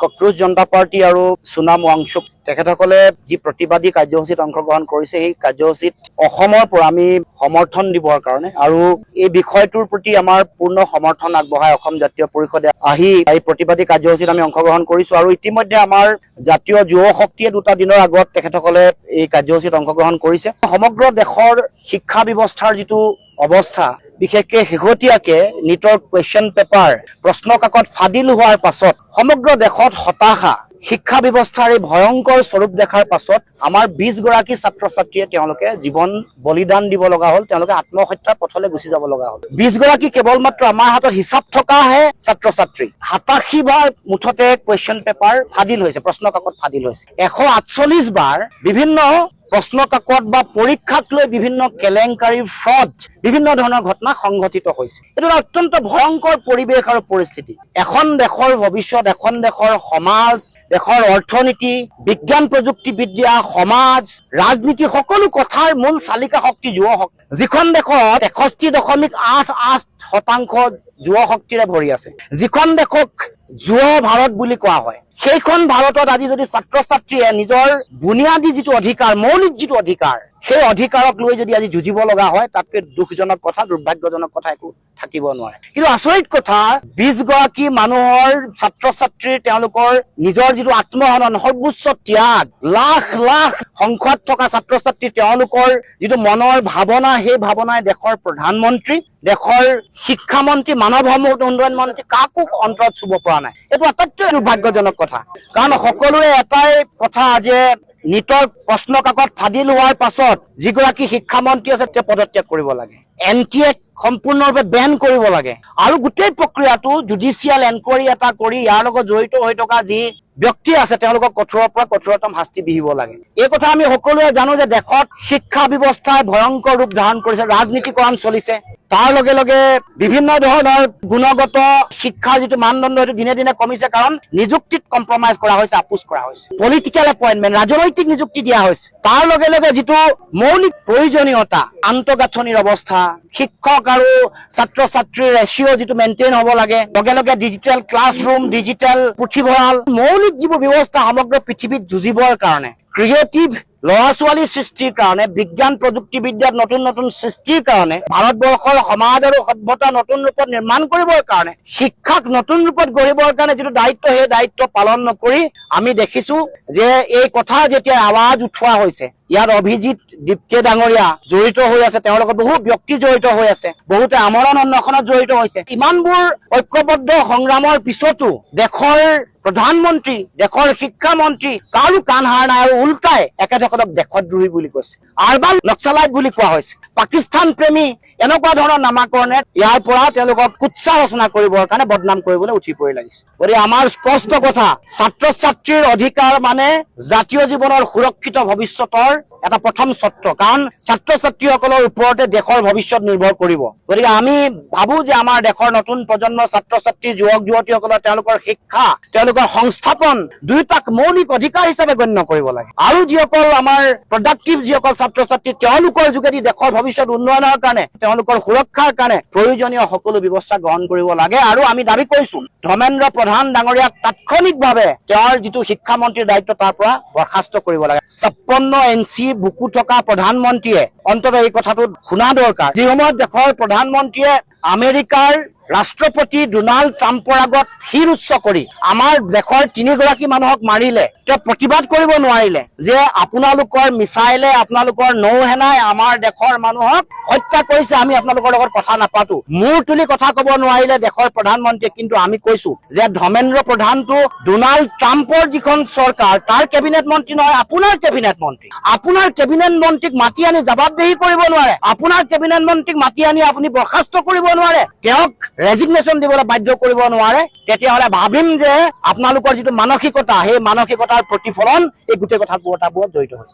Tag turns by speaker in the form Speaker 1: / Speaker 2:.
Speaker 1: Cockroach জনতা party আৰু সোনাম ৱাংচুক তেখেতসকলে যি প্ৰতিবাদী কাৰ্যসূচীত অংশগ্ৰহণ কৰিছে সেই কাৰ্যসূচীত অসমৰ পৰা আমি সমৰ্থন দিবৰ কাৰণে আৰু এই বিষয়টোৰ প্ৰতি আমাৰ পূৰ্ণ সমৰ্থন আগবঢ়াই অসম জাতীয় পৰিষদে আহি এই প্ৰতিবাদী কাৰ্যসূচীত আমি অংশগ্ৰহণ কৰিছো আৰু ইতিমধ্যে আমাৰ জাতীয় যুৱ শক্তিয়ে 2টা দিনৰ আগত তেখেতসকলে এই কাৰ্যসূচীত অংশগ্ৰহণ কৰিছে। সমগ্ৰ দেশৰ শিক্ষা ব্যৱস্থাৰ যিটো অৱস্থা বিশেষকে শেহতীয়াকে নিটৰ কুৱেশ্যন পেপাৰ প্ৰশ্ন কাকত ফাদিল হোৱাৰ পাছত সমগ্ৰ দেশত হতাশা শিক্ষা ব্যৱস্থাৰ এই ভয়ংকৰ স্বৰূপ দেখাৰ পাছত আমাৰ 20 গৰাকী ছাত্ৰ ছাত্ৰীয়ে তেওঁলোকে জীৱন বলিদান দিব লগা হ'ল, তেওঁলোকে আত্মহত্যাৰ পথলৈ গুচি যাব লগা হ'ল। 20 গৰাকী কেৱল মাত্ৰ আমাৰ হাতত হিচাপ থকাহে ছাত্ৰ ছাত্ৰী। 87 বাৰ মুঠতে কুৱেশ্যন পেপাৰ ফাদিল হৈছে, প্ৰশ্ন কাকত ফাদিল হৈছে। 148 বাৰ বিভিন্ন প্ৰশ্ন কাকত বা পৰীক্ষাক লৈ বিভিন্ন কেলেংকাৰী ফ্ৰড বিভিন্ন ধৰণৰ ঘটনা সংঘটিত হৈছে। এইটো অত্যন্ত ভয়ংকৰ পৰিৱেশ আৰু পৰিস্থিতি। এখন দেশৰ ভৱিষ্যত, এখন দেশৰ সমাজ, দেশৰ অৰ্থনীতি, বিজ্ঞান প্ৰযুক্তিবিদ্যা, সমাজ, ৰাজনীতি সকলো কথাৰ মূল চালিকা শক্তি যুৱ শক্তি। যিখন দেশত 61.88% যুৱ শক্তিৰে ভৰি আছে, যিখন দেশক যুৱ ভাৰত বুলি কোৱা হয়, সেইখন ভাৰতত আজি যদি ছাত্ৰ ছাত্ৰীয়ে নিজৰ বুনিয়াদী যিটো অধিকাৰ, মৌলিক যিটো অধিকাৰ, সেই অধিকাৰক লৈ যদি আজি যুঁজিব লগা হয়, তাতকৈ দুখজনক কথা, দুৰ্ভাগ্যজনক কথা একো থাকিব নোৱাৰে। কিন্তু আচৰিত কথা, 20 গৰাকী মানুহৰ ছাত্ৰ ছাত্ৰীৰ তেওঁলোকৰ নিজৰ যিটো আত্মহনন, সৰ্বোচ্চ ত্যাগ, লাখ লাখ সংখ্যাত থকা ছাত্ৰ ছাত্ৰী তেওঁলোকৰ যিটো মনৰ ভাৱনা, সেই ভাৱনাই দেশৰ প্ৰধানমন্ত্ৰী, দেশৰ শিক্ষামন্ত্ৰী, মানৱ সম্পদ উন্নয়ন মন্ত্ৰী কাকো অন্তৰত চুব পৰা নাই। এইটো আটাইতকৈ দুৰ্ভাগ্যজনক কথা। কাৰণ সকলোৰে এটাই কথা যে নিটৰ প্ৰশ্ন কাকত ফাদিল হোৱাৰ পাছত যিগৰাকী শিক্ষামন্ত্ৰী আছে তেওঁ পদত্যাগ কৰিব লাগে, NTA সম্পূৰ্ণৰূপে বেন কৰিব লাগে আৰু গোটেই প্ৰক্ৰিয়াটো জুডিচিয়েল এনকুৱাৰী এটা কৰি ইয়াৰ লগত জড়িত হৈ থকা যি ব্যক্তি আছে তেওঁলোকক কঠোৰৰ পৰা কঠোৰতম শাস্তি বিহিব লাগে। এই কথা আমি সকলোৱে জানো যে দেশত শিক্ষা ব্যৱস্থাই ভয়ংকৰ ৰূপ ধাৰণ কৰিছে, ৰাজনীতিকৰণ চলিছে, তাৰ লগে লগে বিভিন্ন ধৰণৰ গুণগত শিক্ষাৰ যিটো মানদণ্ড সেইটো দিনে দিনে কমিছে, কাৰণ নিযুক্তিত কম্প্ৰমাইজ কৰা হৈছে, আপোচ কৰা হৈছে, পলিটিকেল এপইণ্টমেণ্ট, ৰাজনৈতিক নিযুক্তি দিয়া হৈছে। তাৰ লগে লগে যিটো মৌলিক প্ৰয়োজনীয়তা, আন্তঃগাঁথনিৰ অৱস্থা, শিক্ষক আৰু ছাত্ৰ ছাত্ৰীৰ ৰেচিঅ' যিটো মেইনটেইন হ'ব লাগে, লগে লগে ডিজিটেল ক্লাছৰুম, ডিজিটেল পুথিভঁৰাল, মৌলিক যিবোৰ ব্যৱস্থা সমগ্ৰ পৃথিৱীত যুঁজিবৰ কাৰণে, ক্ৰিয়েটিভ ল'ৰা ছোৱালী সৃষ্টিৰ কাৰণে, বিজ্ঞান প্ৰযুক্তিবিদ্যাত নতুন নতুন সৃষ্টিৰ কাৰণে, ভাৰতবৰ্ষৰ সমাজ আৰু সভ্যতা নতুন ৰূপত নিৰ্মাণ কৰিবৰ কাৰণে, শিক্ষাক নতুন ৰূপত গঢ়িবৰ কাৰণে যিটো দায়িত্ব, সেই দায়িত্ব পালন নকৰি আমি দেখিছো যে এই কথা যেতিয়া আৱাজ উঠোৱা হৈছে, ইয়াত অভিজিত দীপকে ডাঙৰীয়া জড়িত হৈ আছে, তেওঁলোকৰ বহু ব্যক্তি জড়িত হৈ আছে, বহুতে আমৰণ অন্বেষণত জড়িত হৈছে। ইমানবোৰ ঐক্যবদ্ধ সংগ্ৰামৰ পিছতো দেশৰ প্ৰধানমন্ত্ৰী, দেশৰ শিক্ষামন্ত্ৰী কাৰো কাণ সাৰ নাই আৰু উল্টাই একেতেখেতক দেশদ্ৰোহী বুলি কৈছে, আৰবান নক্সালাইট বুলি কোৱা হৈছে, পাকিস্তান প্ৰেমী, এনেকুৱা ধৰণৰ নামাকৰণে ইয়াৰ পৰা তেওঁলোকক কুৎসা ৰচনা কৰিবৰ কাৰণে বদনাম কৰিবলৈ উঠি পৰি লাগিছে। গতিকে আমাৰ স্পষ্ট কথা, ছাত্ৰ ছাত্ৰীৰ অধিকাৰ মানে জাতীয় জীৱনৰ সুৰক্ষিত ভৱিষ্যতৰ এটা প্ৰথম চৰ্ত, কাৰণ ছাত্ৰ ছাত্ৰীসকলৰ ওপৰতে দেশৰ ভৱিষ্যত নিৰ্ভৰ কৰিব। গতিকে আমি ভাবো যে আমাৰ দেশৰ নতুন প্ৰজন্মৰ ছাত্ৰ ছাত্ৰী, যুৱক যুৱতীসকলৰ তেওঁলোকৰ শিক্ষা, তেওঁলোকৰ সংস্থাপন দুয়োটাক মৌলিক অধিকাৰ হিচাপে গণ্য কৰিব লাগে আৰু যিসকল আমাৰ প্ৰডাক্টিভ যিসকল ছাত্ৰ ছাত্ৰী, তেওঁলোকৰ যোগেদি দেশৰ ভৱিষ্যত উন্নয়নৰ কাৰণে, তেওঁলোকৰ সুৰক্ষাৰ কাৰণে প্ৰয়োজনীয় সকলো ব্যৱস্থা গ্ৰহণ কৰিব লাগে। আৰু আমি দাবী কৰিছো ধৰ্মেন্দ্ৰ প্ৰধান ডাঙৰীয়াক তাৎক্ষণিকভাৱে তেওঁৰ যিটো শিক্ষামন্ত্ৰীৰ দায়িত্ব তাৰ পৰা বৰ্খাস্ত কৰিব লাগে। 56 NC বুকু থকা প্ৰধানমন্ত্ৰীয়ে অন্ততঃ এই কথাটো শুনা দৰকাৰ। যি সময়ত দেশৰ প্ৰধানমন্ত্ৰীয়ে আমেৰিকাৰ ৰাষ্ট্ৰপতি ডোনাল্ড ট্ৰাম্পৰ আগত শিৰ উচ্চ কৰি আমাৰ দেশৰ 3 গৰাকী মানুহক মাৰিলে, তেওঁ প্ৰতিবাদ কৰিব নোৱাৰিলে যে আপোনালোকৰ মিছাইলে, আপোনালোকৰ নৌসেনাই আমাৰ দেশৰ মানুহক হত্যা কৰিছে, আমি আপোনালোকৰ লগত কথা নাপাতো, মূৰ তুলি কথা কব নোৱাৰিলে দেশৰ প্ৰধানমন্ত্ৰীয়ে। কিন্তু আমি কৈছো যে ধৰ্মেন্দ্ৰ প্ৰধানটো ডোনাল্ড ট্ৰাম্পৰ যিখন চৰকাৰ তাৰ কেবিনেট মন্ত্ৰী নহয়, আপোনাৰ কেবিনেট মন্ত্ৰী। আপোনাৰ কেবিনেট মন্ত্ৰীক মাতি আনি জবাবদিহি কৰিব নোৱাৰে, আপোনাৰ কেবিনেট মন্ত্ৰীক মাতি আনি আপুনি বৰ্খাস্ত কৰিব নোৱাৰে, তেওঁক ৰেজিগনেশ্যন দিবলৈ বাধ্য কৰিব নোৱাৰে, তেতিয়াহ'লে ভাবিম যে আপোনালোকৰ যিটো মানসিকতা, সেই মানসিকতাৰ প্ৰতিফলন এই গোটেই কথাবোৰত জড়িত হৈছে।